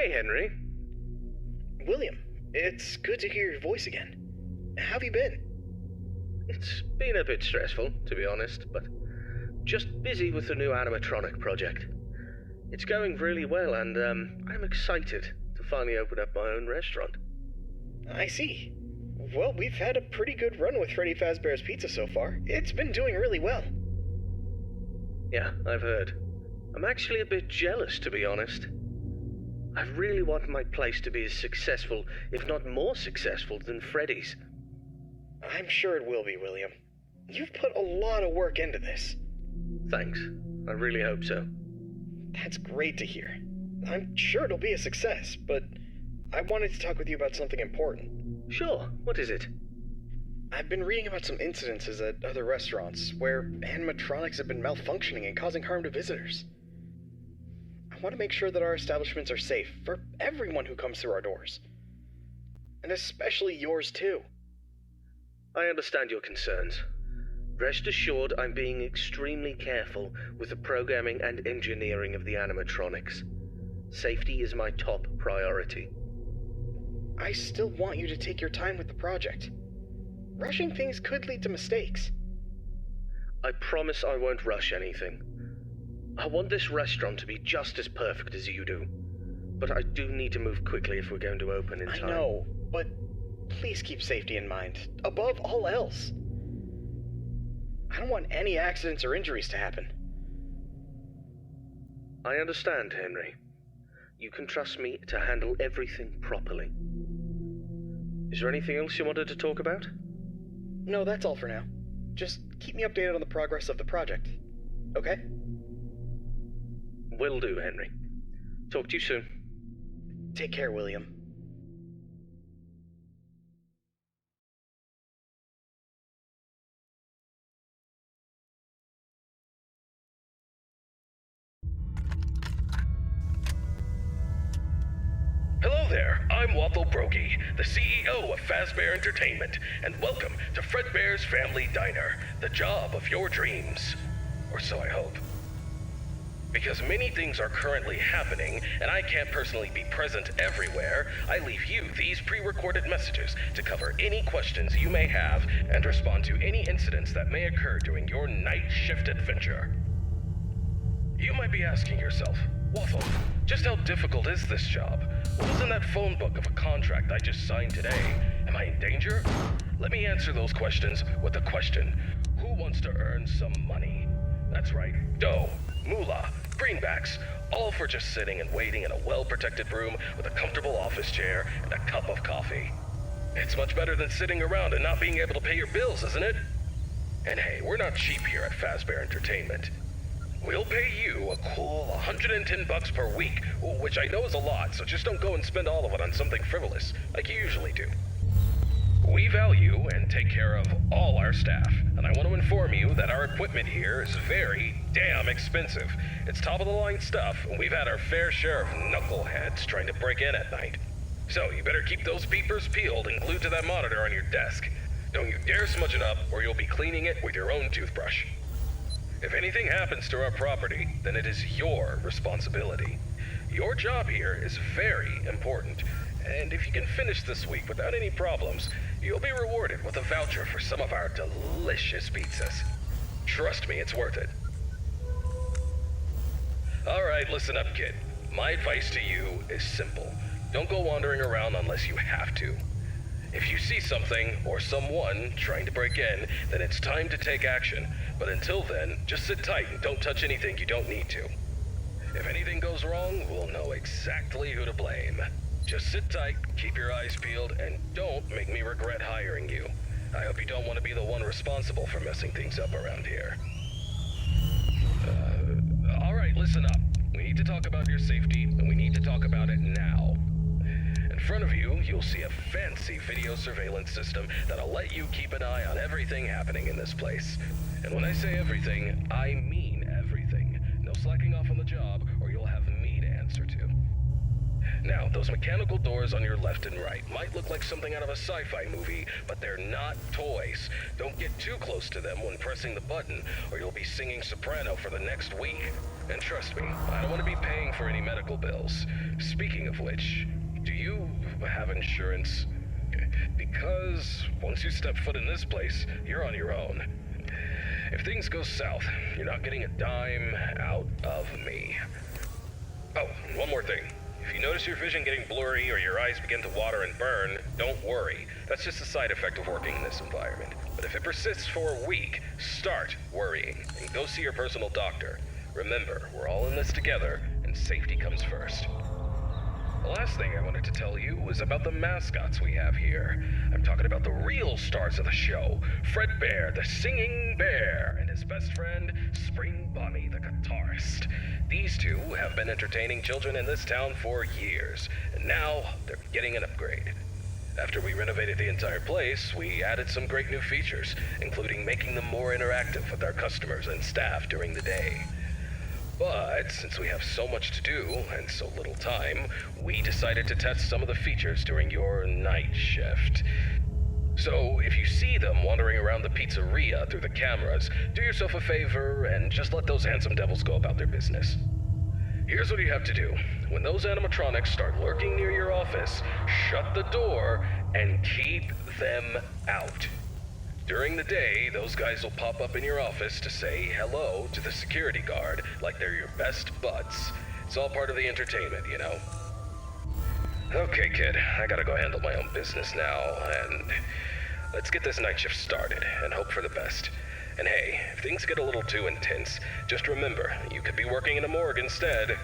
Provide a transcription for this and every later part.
Hey, Henry. William, it's good to hear your voice again. How have you been? It's been a bit stressful, to be honest, but just busy with the new animatronic project. It's going really well, and I'm excited to finally open up my own restaurant. I see. Well, we've had a pretty good run with Freddy Fazbear's Pizza so far. It's been doing really well. Yeah, I've heard. I'm actually a bit jealous, to be honest. I really want my place to be as successful, if not more successful, than Freddy's. I'm sure it will be, William. You've put a lot of work into this. Thanks. I really hope so. That's great to hear. I'm sure it'll be a success, but I wanted to talk with you about something important. Sure, what is it? I've been reading about some incidences at other restaurants where animatronics have been malfunctioning and causing harm to visitors. I want to make sure that our establishments are safe for everyone who comes through our doors. And especially yours too. I understand your concerns. Rest assured I'm being extremely careful with the programming and engineering of the animatronics. Safety is my top priority. I still want you to take your time with the project. Rushing things could lead to mistakes. I promise I won't rush anything. I want this restaurant to be just as perfect as you do. But I do need to move quickly if we're going to open in time. I know, but please keep safety in mind, above all else. I don't want any accidents or injuries to happen. I understand, Henry. You can trust me to handle everything properly. Is there anything else you wanted to talk about? No, that's all for now. Just keep me updated on the progress of the project, okay? Will do, Henry. Talk to you soon. Take care, William. Hello there, I'm Waffle Brokey, the CEO of Fazbear Entertainment, and welcome to Fredbear's Family Diner, the job of your dreams. Or so I hope. Because many things are currently happening, and I can't personally be present everywhere, I leave you these pre-recorded messages to cover any questions you may have and respond to any incidents that may occur during your night shift adventure. You might be asking yourself, Waffle, just how difficult is this job? What was in that phone book of a contract I just signed today? Am I in danger? Let me answer those questions with a question. Who wants to earn some money? That's right, dough, moolah, greenbacks, all for just sitting and waiting in a well-protected room with a comfortable office chair and a cup of coffee. It's much better than sitting around and not being able to pay your bills, isn't it? And hey, we're not cheap here at Fazbear Entertainment. We'll pay you a cool $110 per week, which I know is a lot, so just don't go and spend all of it on something frivolous, like you usually do. We value and take care of all our staff, and I want to inform you that our equipment here is very damn expensive. It's top-of-the-line stuff, and we've had our fair share of knuckleheads trying to break in at night. So you better keep those peepers peeled and glued to that monitor on your desk. Don't you dare smudge it up, or you'll be cleaning it with your own toothbrush. If anything happens to our property, then it is your responsibility. Your job here is very important, and if you can finish this week without any problems, you'll be rewarded with a voucher for some of our delicious pizzas. Trust me, it's worth it. Alright, listen up, kid. My advice to you is simple. Don't go wandering around unless you have to. If you see something or someone trying to break in, then it's time to take action. But until then, just sit tight and don't touch anything you don't need to. If anything goes wrong, we'll know exactly who to blame. Just sit tight, keep your eyes peeled, and don't make me regret hiring you. I hope you don't want to be the one responsible for messing things up around here. Alright, listen up. We need to talk about your safety, and we need to talk about it now. In front of you, you'll see a fancy video surveillance system that'll let you keep an eye on everything happening in this place. And when I say everything, I mean everything. No slacking off on the job, or you'll have me to answer to. Now, those mechanical doors on your left and right might look like something out of a sci-fi movie, but they're not toys. Don't get too close to them when pressing the button, or you'll be singing soprano for the next week. And trust me, I don't want to be paying for any medical bills. Speaking of which, do you have insurance? Because once you step foot in this place, you're on your own. If things go south, you're not getting a dime out of me. Oh, and one more thing. If you notice your vision getting blurry or your eyes begin to water and burn, don't worry. That's just a side effect of working in this environment. But if it persists for a week, start worrying and go see your personal doctor. Remember, we're all in this together, and safety comes first. The last thing I wanted to tell you was about the mascots we have here. I'm talking about the real stars of the show, Fredbear, the singing bear, and his best friend, Spring Bonnie, the guitarist. These two have been entertaining children in this town for years, and now they're getting an upgrade. After we renovated the entire place, we added some great new features, including making them more interactive with our customers and staff during the day. But since we have so much to do and so little time, we decided to test some of the features during your night shift. So if you see them wandering around the pizzeria through the cameras, do yourself a favor and just let those handsome devils go about their business. Here's what you have to do. When those animatronics start lurking near your office, shut the door and keep them out. During the day, those guys will pop up in your office to say hello to the security guard like they're your best buds. It's all part of the entertainment, you know? Okay, kid, I gotta go handle my own business now, and let's get this night shift started and hope for the best. And hey, if things get a little too intense, just remember, you could be working in a morgue instead.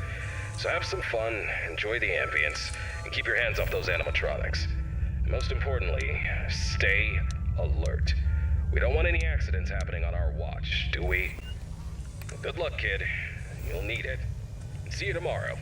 So have some fun, enjoy the ambience, and keep your hands off those animatronics. And most importantly, stay alert. We don't want any accidents happening on our watch, do we? Good luck, kid. You'll need it. See you tomorrow.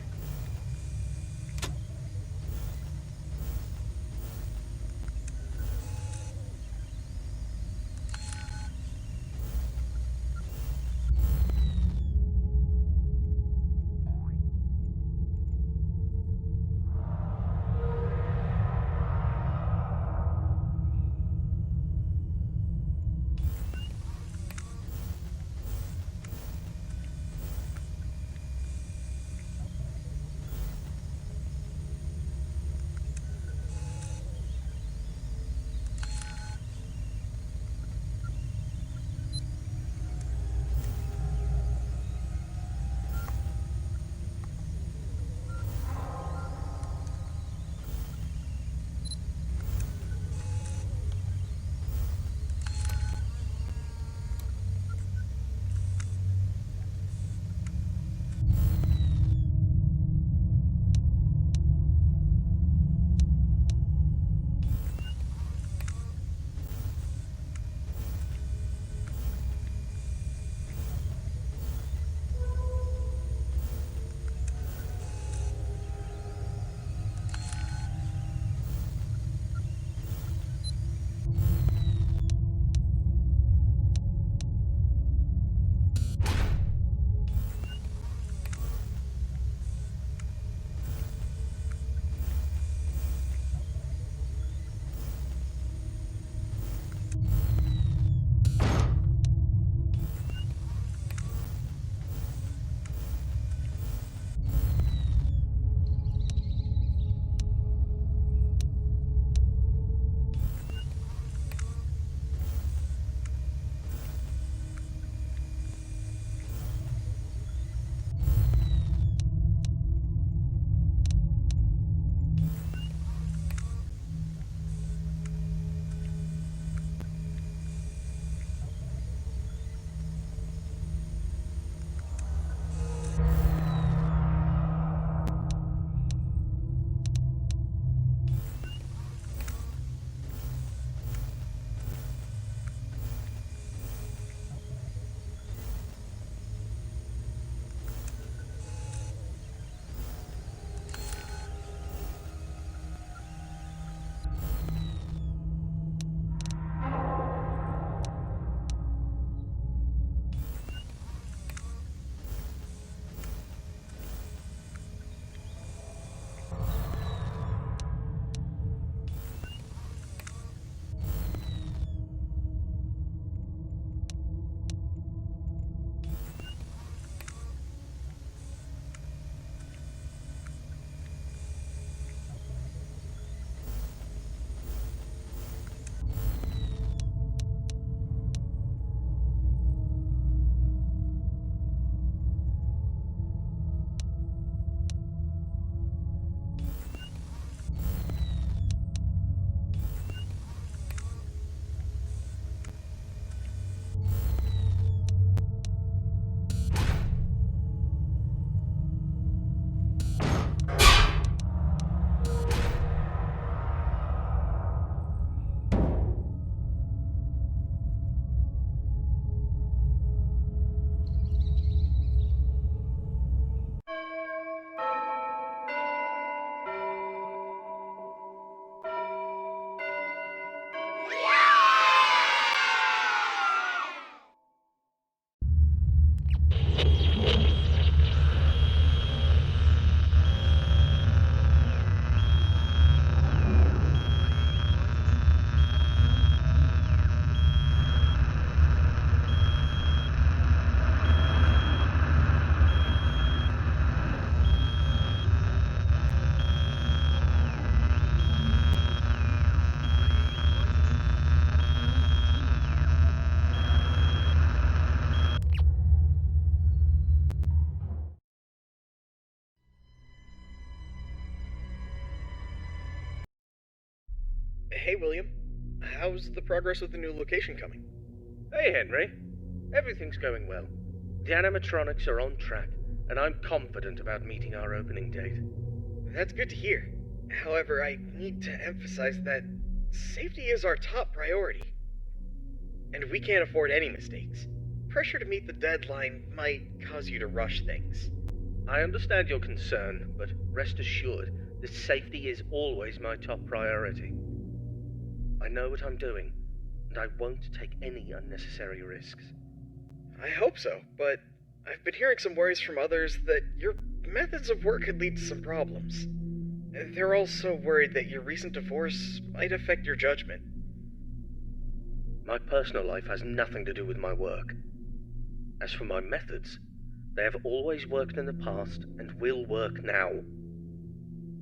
Hey, William. How's the progress with the new location coming? Hey, Henry. Everything's going well. The animatronics are on track, and I'm confident about meeting our opening date. That's good to hear. However, I need to emphasize that safety is our top priority. And we can't afford any mistakes. Pressure to meet the deadline might cause you to rush things. I understand your concern, but rest assured that safety is always my top priority. I know what I'm doing, and I won't take any unnecessary risks. I hope so, but I've been hearing some worries from others that your methods of work could lead to some problems. They're also worried that your recent divorce might affect your judgment. My personal life has nothing to do with my work. As for my methods, they have always worked in the past and will work now.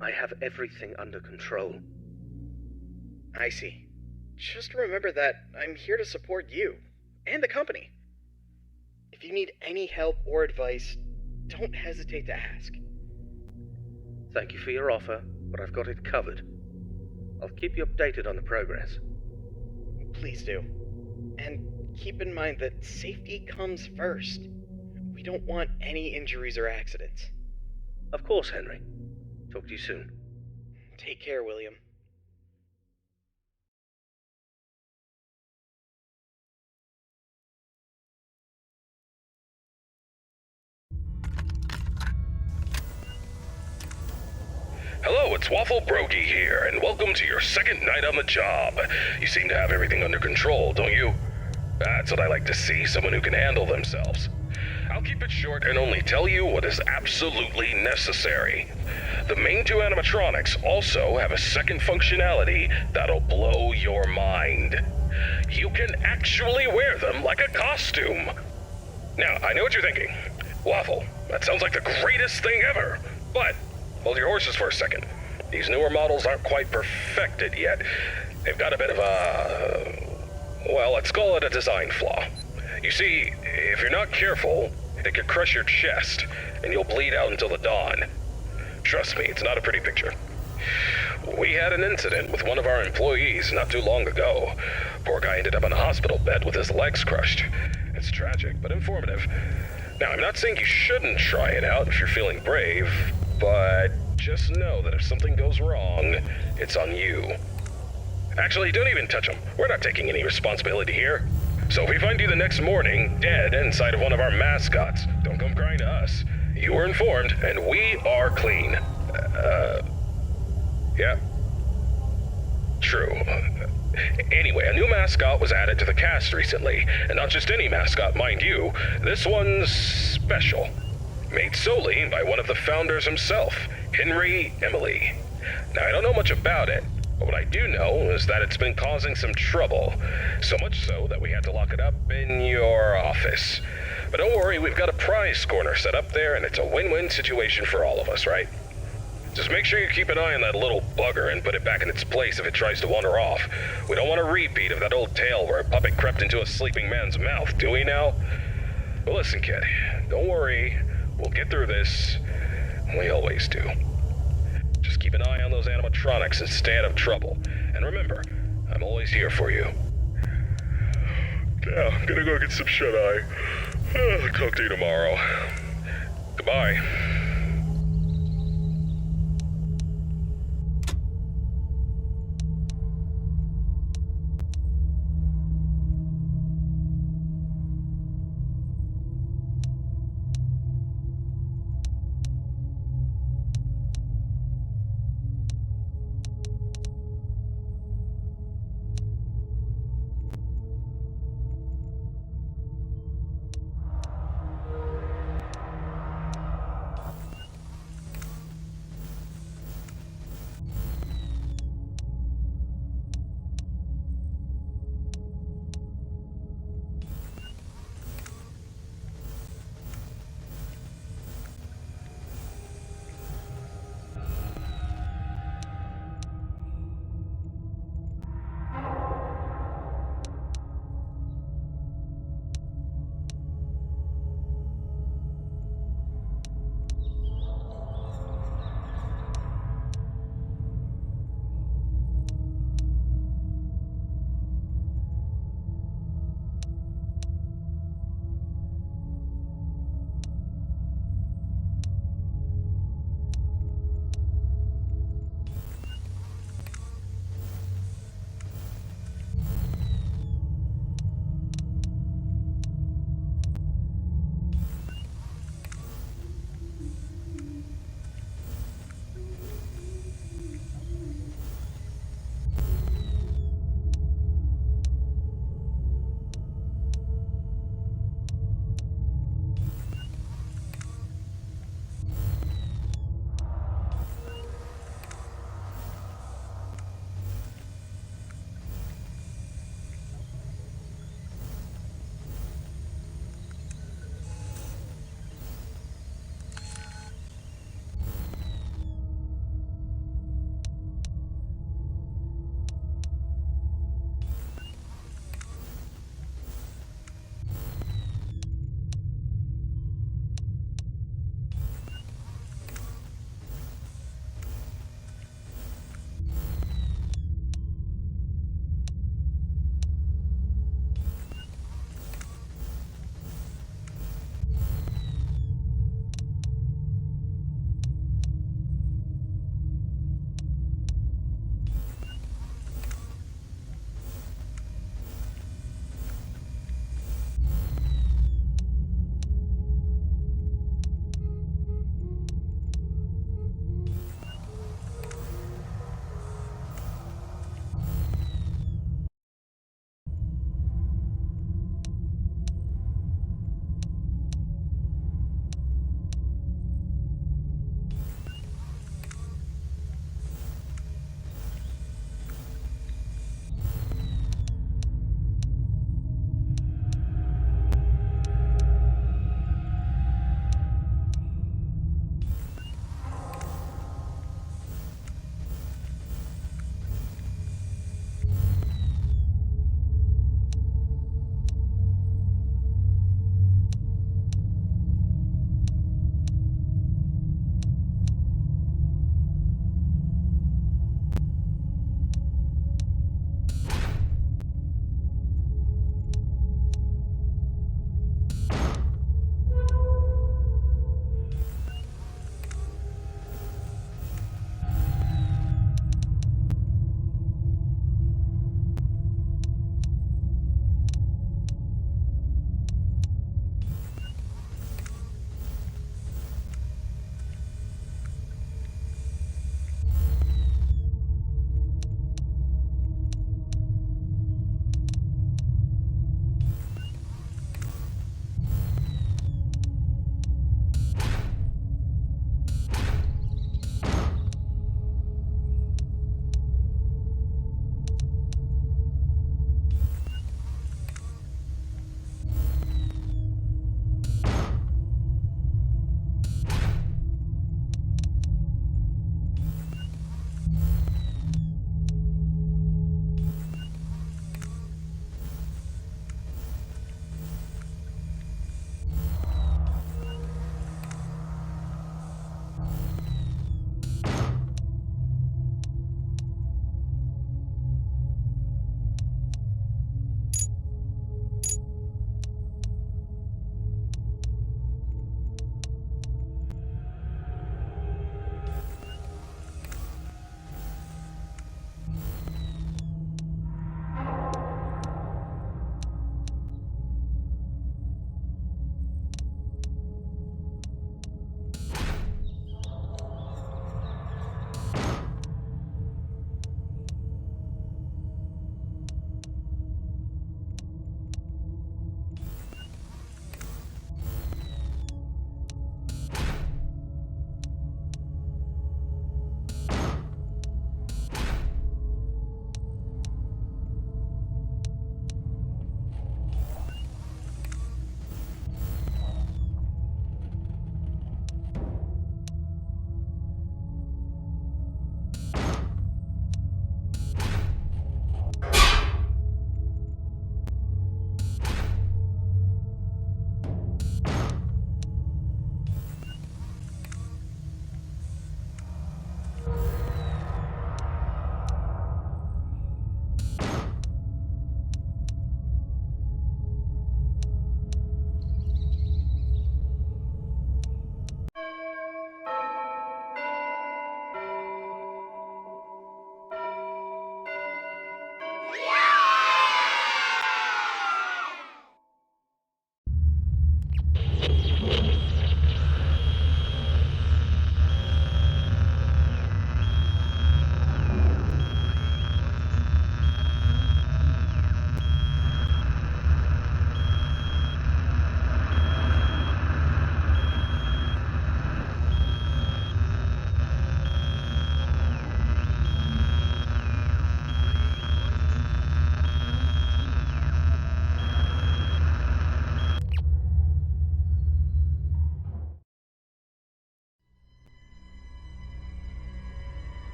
I have everything under control. I see. Just remember that I'm here to support you and the company. If you need any help or advice, don't hesitate to ask. Thank you for your offer, but I've got it covered. I'll keep you updated on the progress. Please do. And keep in mind that safety comes first. We don't want any injuries or accidents. Of course, Henry. Talk to you soon. Take care, William. Hello, it's Waffle Brokey here, and welcome to your second night on the job. You seem to have everything under control, don't you? That's what I like to see, someone who can handle themselves. I'll keep it short and only tell you what is absolutely necessary. The main two animatronics also have a second functionality that'll blow your mind. You can actually wear them like a costume. Now, I know what you're thinking. Waffle, that sounds like the greatest thing ever. But hold your horses for a second. These newer models aren't quite perfected yet. They've got a bit of well, let's call it a design flaw. You see, if you're not careful, it could crush your chest, and you'll bleed out until the dawn. Trust me, it's not a pretty picture. We had an incident with one of our employees not too long ago. Poor guy ended up in a hospital bed with his legs crushed. It's tragic, but informative. Now, I'm not saying you shouldn't try it out if you're feeling brave, but just know that if something goes wrong, it's on you. Actually, don't even touch him. We're not taking any responsibility here. So if we find you the next morning, dead inside of one of our mascots, don't come crying to us. You were informed, and we are clean. Yeah. True. Anyway, a new mascot was added to the cast recently, and not just any mascot, mind you. This one's special. Made solely by one of the founders himself, Henry Emily. Now, I don't know much about it, but what I do know is that it's been causing some trouble. So much so that we had to lock it up in your office. But don't worry, we've got a prize corner set up there, and it's a win-win situation for all of us, right? Just make sure you keep an eye on that little bugger and put it back in its place if it tries to wander off. We don't want a repeat of that old tale where a puppet crept into a sleeping man's mouth, do we now? But listen, kid, don't worry. We'll get through this. We always do. Just keep an eye on those animatronics and stay out of trouble. And remember, I'm always here for you. Yeah, I'm gonna go get some shut-eye. Talk to you tomorrow. Goodbye.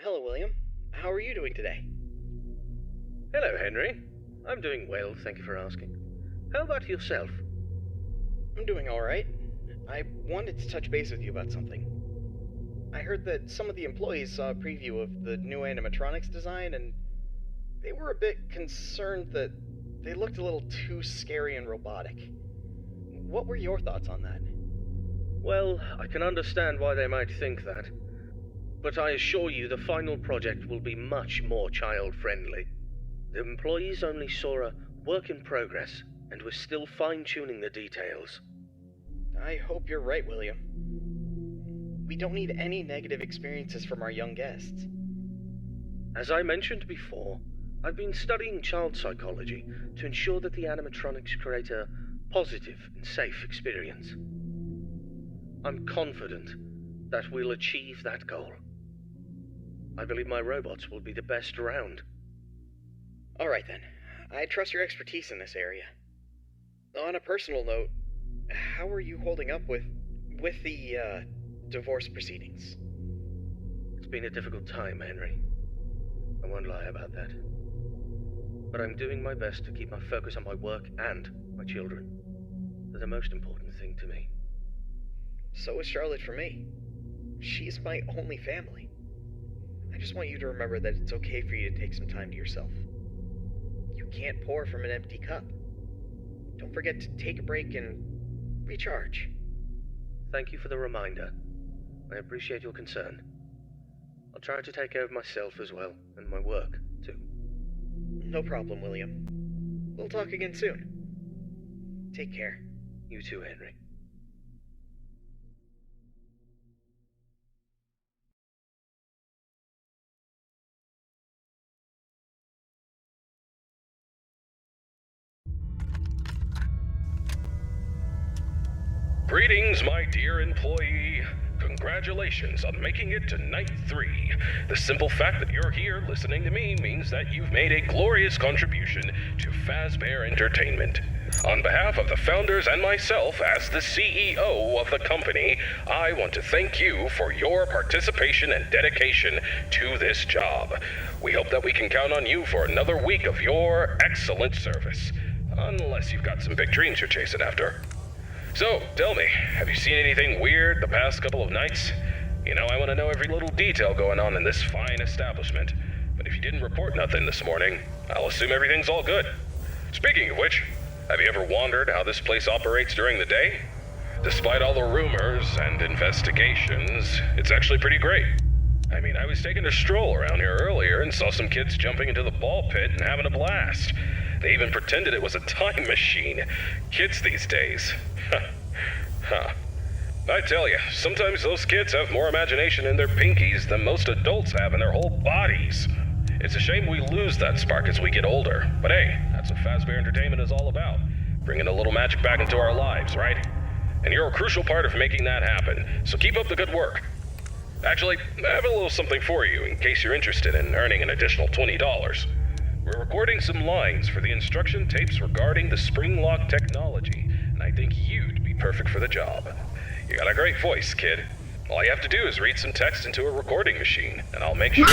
Hello, William. How are you doing today? Hello, Henry. I'm doing well, thank you for asking. How about yourself? I'm doing alright. I wanted to touch base with you about something. I heard that some of the employees saw a preview of the new animatronics design, and they were a bit concerned that they looked a little too scary and robotic. What were your thoughts on that? Well, I can understand why they might think that. But I assure you the final project will be much more child-friendly. The employees only saw a work in progress, and we're still fine-tuning the details. I hope you're right, William. We don't need any negative experiences from our young guests. As I mentioned before, I've been studying child psychology to ensure that the animatronics create a positive and safe experience. I'm confident that we'll achieve that goal. I believe my robots will be the best around. Alright then. I trust your expertise in this area. On a personal note, how are you holding up with the divorce proceedings? It's been a difficult time, Henry. I won't lie about that. But I'm doing my best to keep my focus on my work and my children. They're the most important thing to me. So is Charlotte for me. She's my only family. I just want you to remember that it's okay for you to take some time to yourself. You can't pour from an empty cup. Don't forget to take a break and recharge. Thank you for the reminder. I appreciate your concern. I'll try to take care of myself as well, and my work, too. No problem, William. We'll talk again soon. Take care. You too, Henry. Greetings, my dear employee. Congratulations on making it to night 3. The simple fact that you're here listening to me means that you've made a glorious contribution to Fazbear Entertainment. On behalf of the founders and myself as the CEO of the company, I want to thank you for your participation and dedication to this job. We hope that we can count on you for another week of your excellent service. Unless you've got some big dreams you're chasing after. So, tell me, have you seen anything weird the past couple of nights? You know, I want to know every little detail going on in this fine establishment. But if you didn't report nothing this morning, I'll assume everything's all good. Speaking of which, have you ever wondered how this place operates during the day? Despite all the rumors and investigations, it's actually pretty great. I mean, I was taking a stroll around here earlier and saw some kids jumping into the ball pit and having a blast. They even pretended it was a time machine. Kids these days. Huh. I tell you, sometimes those kids have more imagination in their pinkies than most adults have in their whole bodies. It's a shame we lose that spark as we get older. But hey, that's what Fazbear Entertainment is all about. Bringing a little magic back into our lives, right? And you're a crucial part of making that happen, so keep up the good work. Actually, I have a little something for you in case you're interested in earning an additional $20. We're recording some lines for the instruction tapes regarding the spring lock technology, and I think you'd be perfect for the job. You got a great voice, kid. All you have to do is read some text into a recording machine, and I'll make sure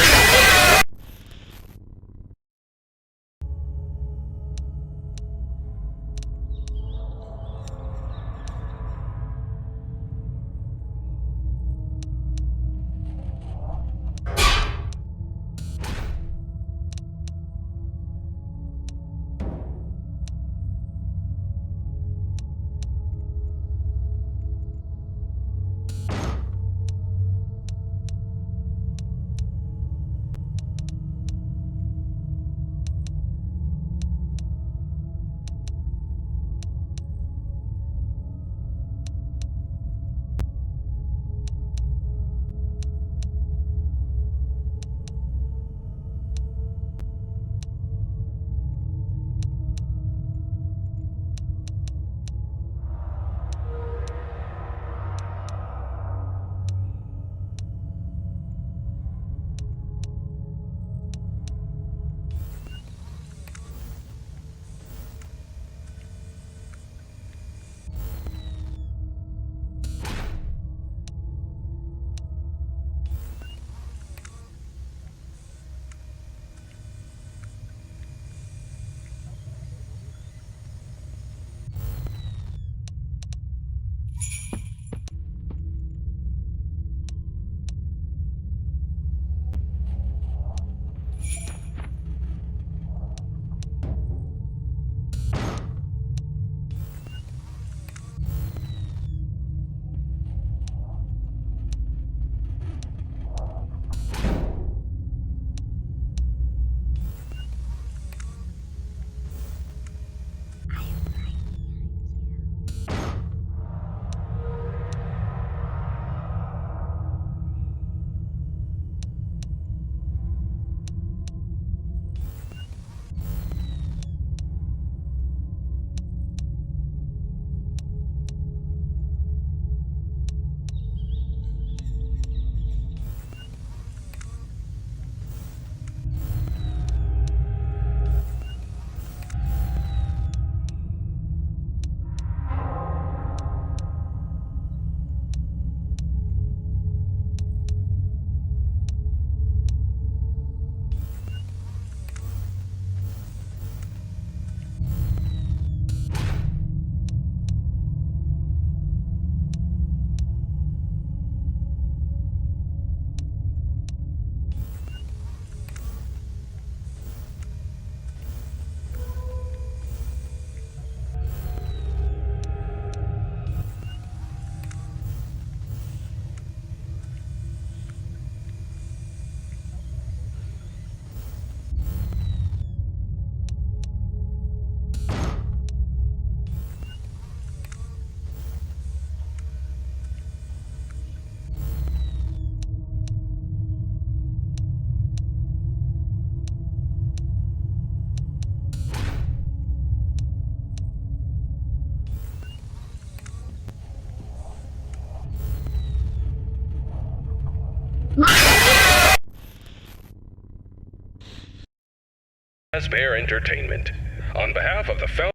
Fazbear Entertainment. On behalf of the founder